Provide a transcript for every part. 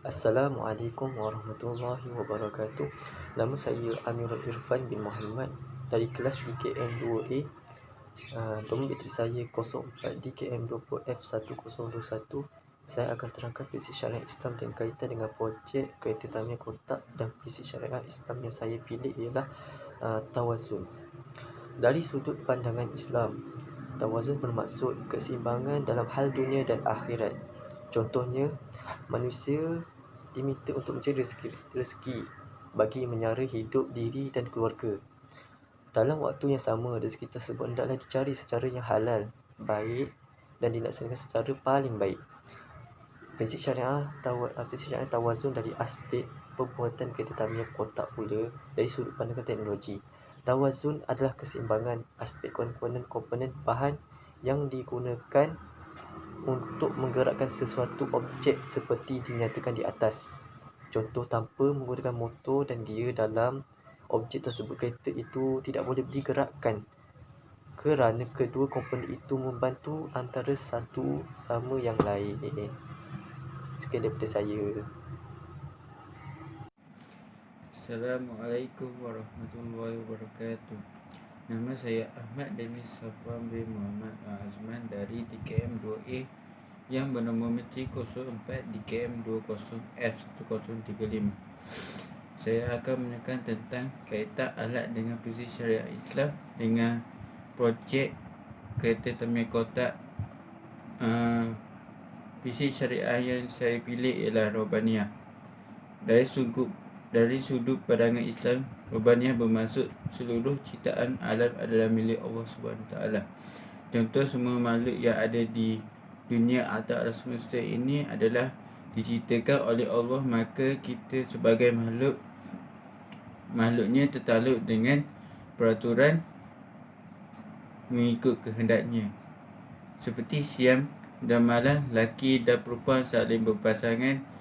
Assalamualaikum warahmatullahi wabarakatuh. Nama saya Amirul Irfan bin Muhammad dari kelas DKM 2A. Nombor bateri saya 04 DKM 20F1021. Saya akan terangkan prinsip syariah Islam dan kaitan dengan projek kereta Tamiya Kotak, dan prinsip syariah Islam yang saya pilih ialah tawazun. Dari sudut pandangan Islam, tawazun bermaksud keseimbangan dalam hal dunia dan akhirat. Contohnya, manusia diminta untuk mencari rezeki bagi menyara hidup diri dan keluarga. Dalam waktu yang sama, rezeki tersebut hendaklah dicari secara yang halal, baik dan dilaksanakan secara paling baik. Prinsip syariah tawazun dari aspek pembuatan kereta Tamiya Kotak pula dari sudut pandangan teknologi. Tawazun adalah keseimbangan aspek komponen bahan yang digunakan untuk menggerakkan sesuatu objek seperti dinyatakan di atas. Contoh, tanpa menggunakan motor dan gear dalam objek tersebut, kereta itu tidak boleh digerakkan kerana kedua komponen itu membantu antara satu sama yang lain. Sekian daripada saya. Assalamualaikum warahmatullahi wabarakatuh. Nama saya Ahmad Denis Safwan bin Muhammad Azman dari DKM 2A yang bernombor metrik 04 DKM 20F1035. Saya akan menekan tentang kaitan alat dengan prinsip syariah Islam dengan projek kereta Tamiya Kotak. Prinsip syariah yang saya pilih ialah Robaniyah. Dari sudut pandangan Islam, Robaniyah bermaksud seluruh ciptaan alam adalah milik Allah SWT. Contoh, semua makhluk yang ada di dunia atau alam semesta ini adalah diciptakan oleh Allah, maka kita sebagai makhluknya tertakluk dengan peraturan mengikut kehendaknya. Seperti siang dan malam, laki dan perempuan saling berpasangan.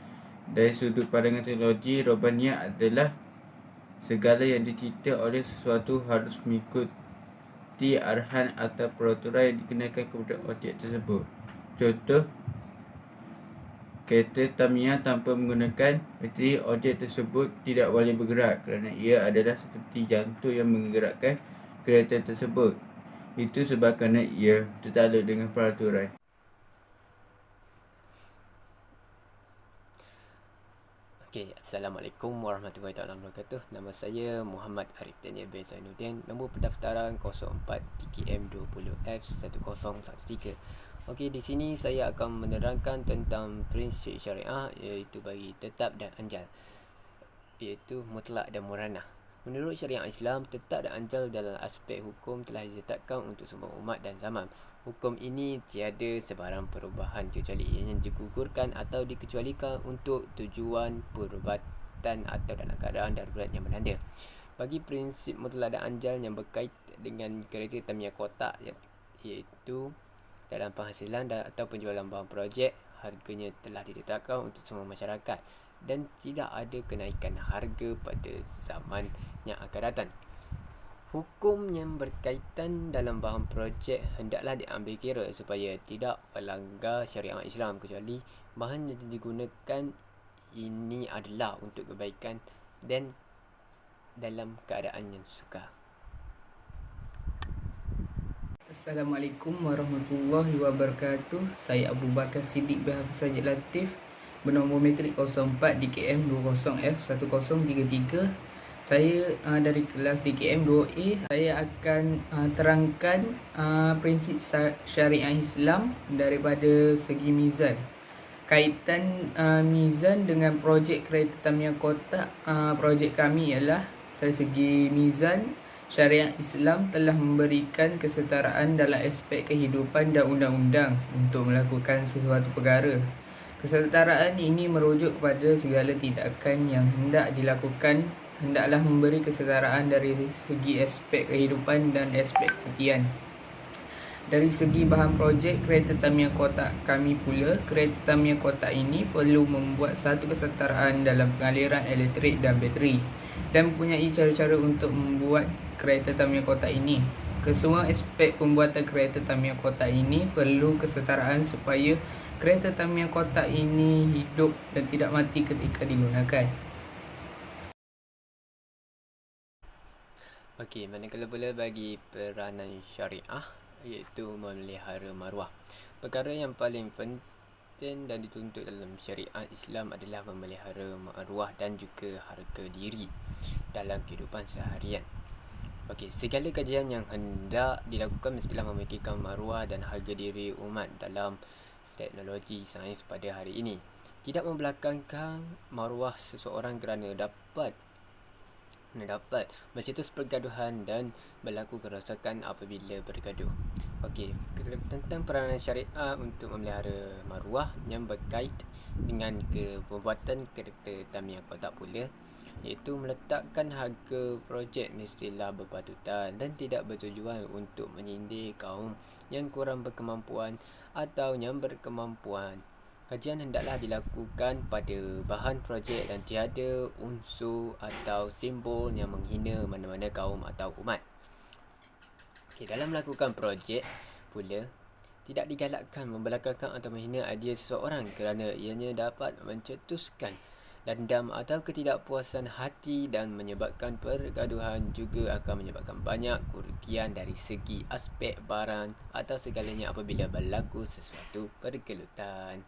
Dari sudut pandangan teknologi, Robaniyah adalah segala yang dicipta oleh sesuatu harus mengikuti arahan atau peraturan yang dikenakan kepada objek tersebut. Contoh, kereta Tamiya tanpa menggunakan bateri, objek tersebut tidak boleh bergerak kerana ia adalah seperti jantung yang menggerakkan kereta tersebut. Itu sebab kerana ia tertakluk dengan peraturan. Assalamualaikum warahmatullahi wabarakatuh. Nama saya Muhammad Arif Daniel bin Zainuddin. Nombor pendaftaran 04 DKM 20F1013. Di sini saya akan menerangkan tentang prinsip syariah, iaitu bagi tetap dan anjal, iaitu mutlak dan muranah. Menurut syariat Islam, tetap dan anjal dalam aspek hukum telah ditetapkan untuk semua umat dan zaman. Hukum ini tiada sebarang perubahan kecuali ianya digugurkan atau dikecualikan untuk tujuan perubatan atau dalam keadaan darurat yang melanda. Bagi prinsip mutlak dan anjal yang berkaitan dengan kereta Tamiya Kotak, iaitu dalam penghasilan atau penjualan bahan projek, harganya telah ditetapkan untuk semua masyarakat dan tidak ada kenaikan harga pada zaman yang akan datang. Hukum yang berkaitan dalam bahan projek hendaklah diambil kira supaya tidak melanggar syariat Islam, kecuali bahan yang digunakan ini adalah untuk kebaikan dan dalam keadaan yang sukar. Assalamualaikum warahmatullahi wabarakatuh. Saya Abu Bakar Siddiq bin Hafiz Sajid Latif, bernombor metrik 04 DKM 20F1033. Saya dari kelas DKM 2A. Saya akan terangkan prinsip syariah Islam daripada segi mizan. Kaitan mizan dengan projek kereta Tamiya Kotak, projek kami ialah dari segi mizan, syariat Islam telah memberikan kesetaraan dalam aspek kehidupan dan undang-undang untuk melakukan sesuatu perkara. Kesetaraan ini merujuk kepada segala tindakan yang hendak dilakukan hendaklah memberi kesetaraan dari segi aspek kehidupan dan aspek kematian. Dari segi bahan projek kereta Tamiya Kotak kami pula, kereta Tamiya Kotak ini perlu membuat satu kesetaraan dalam pengaliran elektrik dan bateri, dan mempunyai cara-cara untuk membuat kereta Tamiya Kotak ini. Kesemua aspek pembuatan kereta Tamiya kotak ini perlu kesetaraan supaya kereta Tamiya kotak ini hidup dan tidak mati ketika digunakan. Okey, manakala pula bagi peranan syariah iaitu memelihara maruah. Perkara yang paling penting dan dituntut dalam syariat Islam adalah memelihara maruah dan juga harga diri dalam kehidupan seharian. Okey, segala kajian yang hendak dilakukan mestilah memikirkan maruah dan harga diri umat dalam teknologi sains pada hari ini. Tidak membelakangkan maruah seseorang kerana dapat mencetus pergaduhan dan berlaku kerosakan apabila bergaduh. Okey, tentang peranan syariah untuk memelihara maruah yang berkait dengan pembuatan kereta Tamiya kotak pula, iaitu meletakkan harga projek mestilah berpatutan dan tidak bertujuan untuk menyindir kaum yang kurang berkemampuan atau yang berkemampuan. Kajian hendaklah dilakukan pada bahan projek dan tiada unsur atau simbol yang menghina mana-mana kaum atau umat. Okey, dalam melakukan projek pula, tidak digalakkan membelakangkan atau menghina idea seseorang kerana ianya dapat mencetuskan dendam atau ketidakpuasan hati dan menyebabkan pergaduhan, juga akan menyebabkan banyak kerugian dari segi aspek barang atau segalanya apabila berlaku sesuatu pergelutan.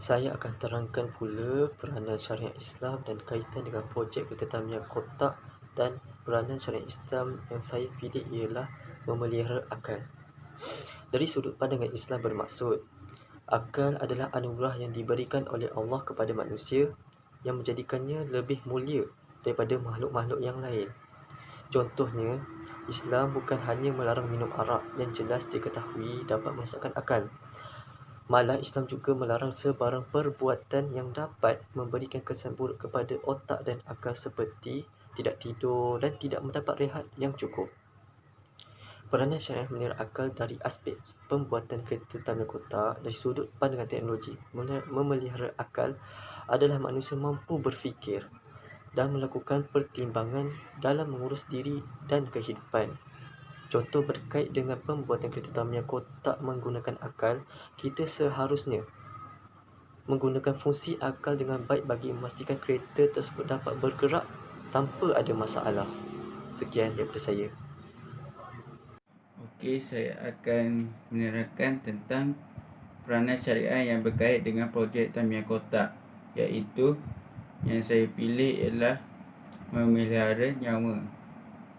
Saya akan terangkan pula peranan syariat Islam dan kaitan dengan projek kereta Tamiya kotak, dan peranan syariat Islam yang saya pilih ialah memelihara akal. Dari sudut pandangan Islam bermaksud, akal adalah anugerah yang diberikan oleh Allah kepada manusia yang menjadikannya lebih mulia daripada makhluk-makhluk yang lain. Contohnya, Islam bukan hanya melarang minum arak yang jelas diketahui dapat merosakkan akal. Malah Islam juga melarang sebarang perbuatan yang dapat memberikan kesan buruk kepada otak dan akal, seperti tidak tidur dan tidak mendapat rehat yang cukup. Peranan syariah memelihara akal dari aspek pembuatan kereta Tamiya kotak. Dari sudut pandangan teknologi, memelihara akal adalah manusia mampu berfikir dan melakukan pertimbangan dalam mengurus diri dan kehidupan. Contoh berkait dengan pembuatan kereta Tamiya kotak menggunakan akal, kita seharusnya menggunakan fungsi akal dengan baik bagi memastikan kereta tersebut dapat bergerak tanpa ada masalah. Sekian daripada saya. Okey, saya akan menerangkan tentang peranan syariah yang berkait dengan projek Tamiya kotak, iaitu yang saya pilih ialah memelihara nyawa.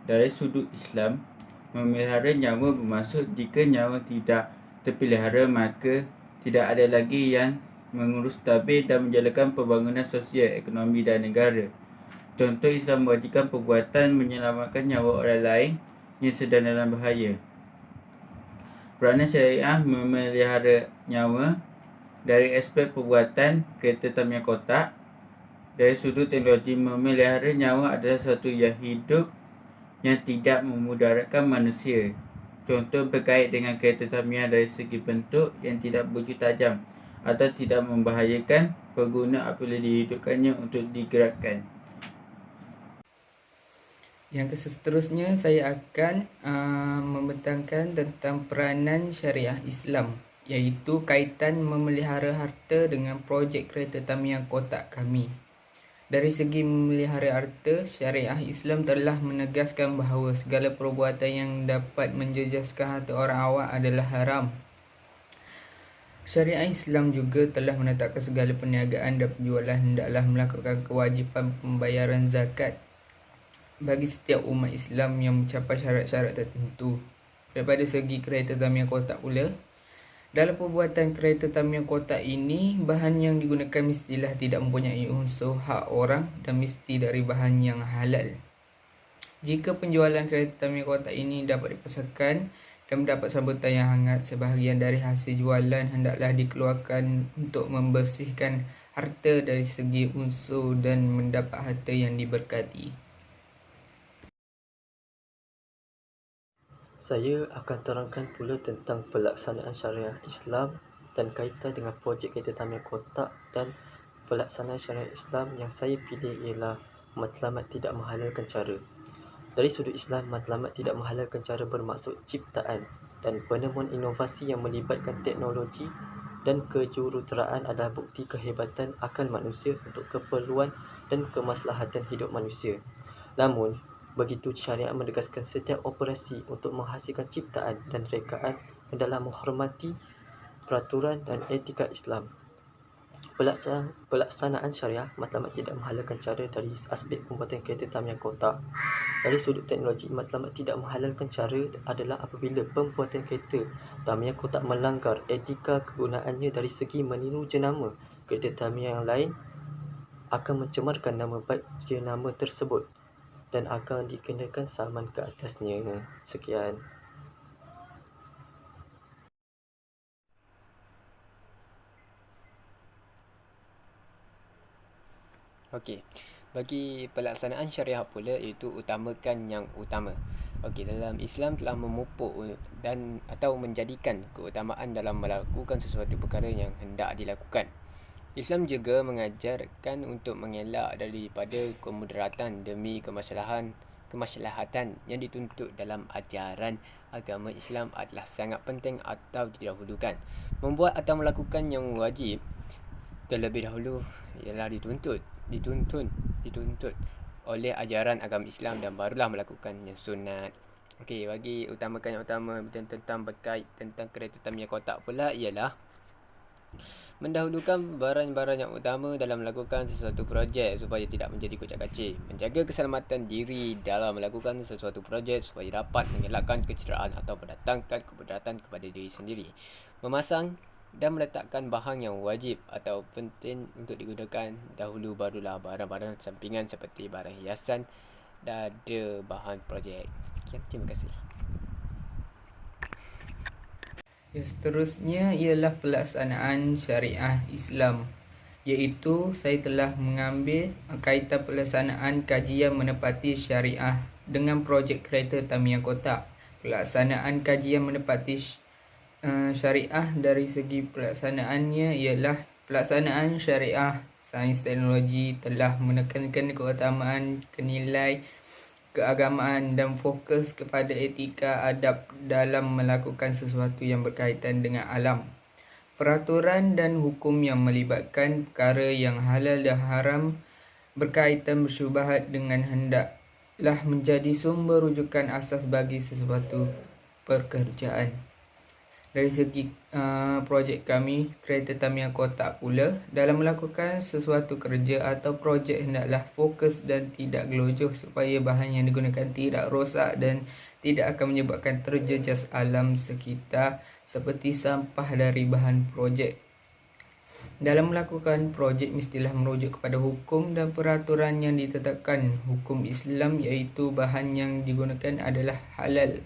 Dari sudut Islam, memelihara nyawa bermaksud jika nyawa tidak terpelihara, maka tidak ada lagi yang mengurus tabir dan menjalankan pembangunan sosial, ekonomi dan negara. Contoh, Islam mewajibkan perbuatan menyelamatkan nyawa orang lain yang sedang dalam bahaya. Peranan syariah memelihara nyawa dari aspek perbuatan kereta Tamiya kotak. Dari sudut teknologi, memelihara nyawa adalah sesuatu yang hidup yang tidak memudaratkan manusia. Contoh berkait dengan kereta Tamiya dari segi bentuk yang tidak berujung tajam atau tidak membahayakan pengguna apabila dihidupkannya untuk digerakkan. Yang seterusnya saya akan membentangkan tentang peranan syariah Islam, iaitu kaitan memelihara harta dengan projek kereta Tamiya kotak kami. Dari segi memelihara harta, syariah Islam telah menegaskan bahawa segala perbuatan yang dapat menjejaskan harta orang awam adalah haram. Syariah Islam juga telah menetapkan segala perniagaan dan penjualan hendaklah melakukan kewajipan pembayaran zakat bagi setiap umat Islam yang mencapai syarat-syarat tertentu. Daripada segi kereta Tamiya kotak pula, dalam pembuatan kereta Tamiya kotak ini, bahan yang digunakan mestilah tidak mempunyai unsur hak orang dan mesti dari bahan yang halal. Jika penjualan kereta Tamiya kotak ini dapat dipasarkan dan mendapat sambutan yang hangat, sebahagian dari hasil jualan hendaklah dikeluarkan untuk membersihkan harta dari segi unsur dan mendapat harta yang diberkati. Saya akan terangkan pula tentang pelaksanaan syariah Islam dan kaitan dengan projek kereta Tamiya kotak, dan pelaksanaan syariah Islam yang saya pilih ialah matlamat tidak menghalalkan cara. Dari sudut Islam, matlamat tidak menghalalkan cara bermaksud ciptaan, dan penemuan inovasi yang melibatkan teknologi dan kejuruteraan adalah bukti kehebatan akal manusia untuk keperluan dan kemaslahatan hidup manusia. Namun, begitu syariat menegaskan setiap operasi untuk menghasilkan ciptaan dan rekaan adalah menghormati peraturan dan etika Islam. Pelaksanaan syariah matlamat tidak menghalalkan cara dari aspek pembuatan kereta tamiah kotak. Dari sudut teknologi, matlamat tidak menghalalkan cara adalah apabila pembuatan kereta tamiah kotak melanggar etika kegunaannya dari segi meniru jenama kereta tamiah yang lain akan mencemarkan nama baik jenama tersebut dan akan dikenakan saman ke atasnya. Sekian. Okey. Bagi pelaksanaan syariah pula, iaitu utamakan yang utama. Okey, dalam Islam telah memupuk dan atau menjadikan keutamaan dalam melakukan sesuatu perkara yang hendak dilakukan. Islam juga mengajarkan untuk mengelak daripada kemudaratan demi kemaslahatan yang dituntut dalam ajaran agama Islam adalah sangat penting atau didahulukan. Membuat atau melakukan yang wajib terlebih dahulu ialah dituntut oleh ajaran agama Islam dan barulah melakukan yang sunat. Okey, bagi utamakan yang utama tentang berkait tentang kereta tamiah kotak pula ialah mendahulukan barang-barang yang utama dalam melakukan sesuatu projek supaya tidak menjadi kocak-kacir. Menjaga keselamatan diri dalam melakukan sesuatu projek supaya dapat mengelakkan kecederaan atau mendatangkan kemudaratan kepada diri sendiri. Memasang dan meletakkan bahan yang wajib atau penting untuk digunakan dahulu, barulah barang-barang sampingan seperti barang hiasan dan ada bahan projek. Sekian, terima kasih. Yang seterusnya ialah pelaksanaan syariah Islam, iaitu saya telah mengambil kaitan pelaksanaan kajian menepati syariah dengan projek kereta tamiah kotak. Pelaksanaan kajian menepati syariah dari segi pelaksanaannya ialah pelaksanaan syariah sains teknologi telah menekankan keutamaan kenilai keagamaan dan fokus kepada etika adab dalam melakukan sesuatu yang berkaitan dengan alam. Peraturan dan hukum yang melibatkan perkara yang halal dan haram berkaitan bersyubhat dengan hendaklah menjadi sumber rujukan asas bagi sesuatu pekerjaan. Dari segi projek kami, kereta tamiah kotak pula, dalam melakukan sesuatu kerja atau projek hendaklah fokus dan tidak gelojoh supaya bahan yang digunakan tidak rosak dan tidak akan menyebabkan terjejas alam sekitar seperti sampah dari bahan projek. Dalam melakukan projek mestilah merujuk kepada hukum dan peraturan yang ditetapkan hukum Islam, iaitu bahan yang digunakan adalah halal.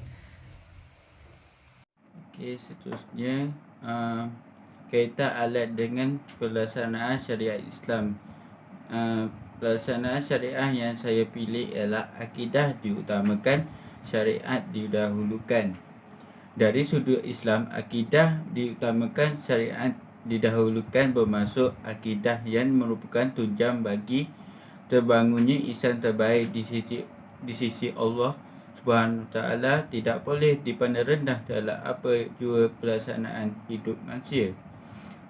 Okey, seterusnya kaitan alat dengan pelaksanaan syariat Islam. Pelaksanaan syariah yang saya pilih ialah akidah diutamakan, syariat didahulukan. Dari sudut Islam, akidah diutamakan, syariat didahulukan bermaksud akidah yang merupakan tunjang bagi terbangunnya ihsan terbaik di sisi Allah Subhanahu Ta'ala, tidak boleh dipandang rendah dalam apa jua pelaksanaan hidup manusia.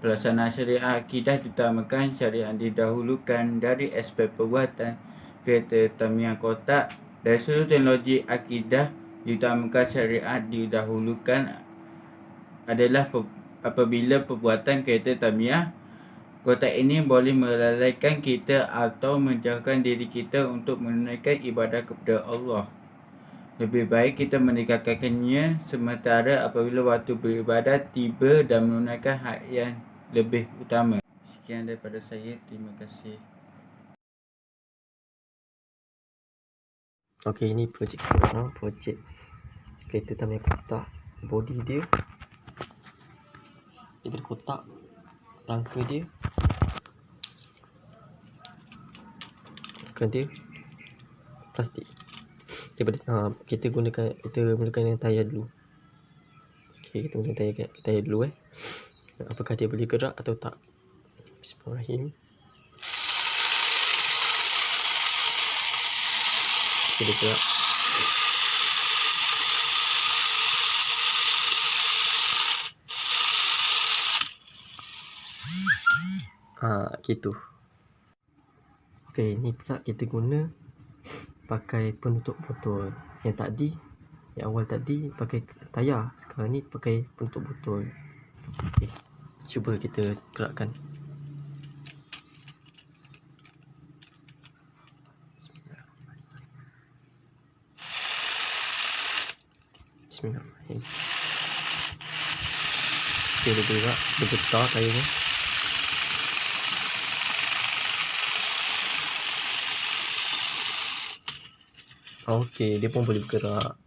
Pelaksanaan syariah akidah diutamakan, syariah didahulukan. Dari aspek perbuatan kereta tamiah kotak, dari sudut teknologi, akidah diutamakan, syariat didahulukan adalah apabila perbuatan kereta tamiah kotak ini boleh melalaikan kita atau menjauhkan diri kita untuk menunaikan ibadah kepada Allah. Lebih baik kita meninggalkannya sementara apabila waktu beribadat tiba dan menunaikan hak yang lebih utama. Sekian daripada saya. Terima kasih. Okey, ini projek pertama, projek kereta tamiah kotak. Body dia daripada kotak, rangka dia plastik. Daripada kita gunakan yang tayar dulu. Okey, kita gunakan tayar dulu apakah dia boleh gerak atau tak. Bismillahirrahmanirrahim. Kita gerak. Gitu. Okey, ni pula kita guna pakai penutup botol. Yang awal tadi pakai tayar, sekarang ni pakai penutup botol. Okey, cuba kita gerakkan. Bismillahirrahmanirrahim. Okey, dia gerak, bergetar tayarnya. Okey, dia pun boleh bergerak.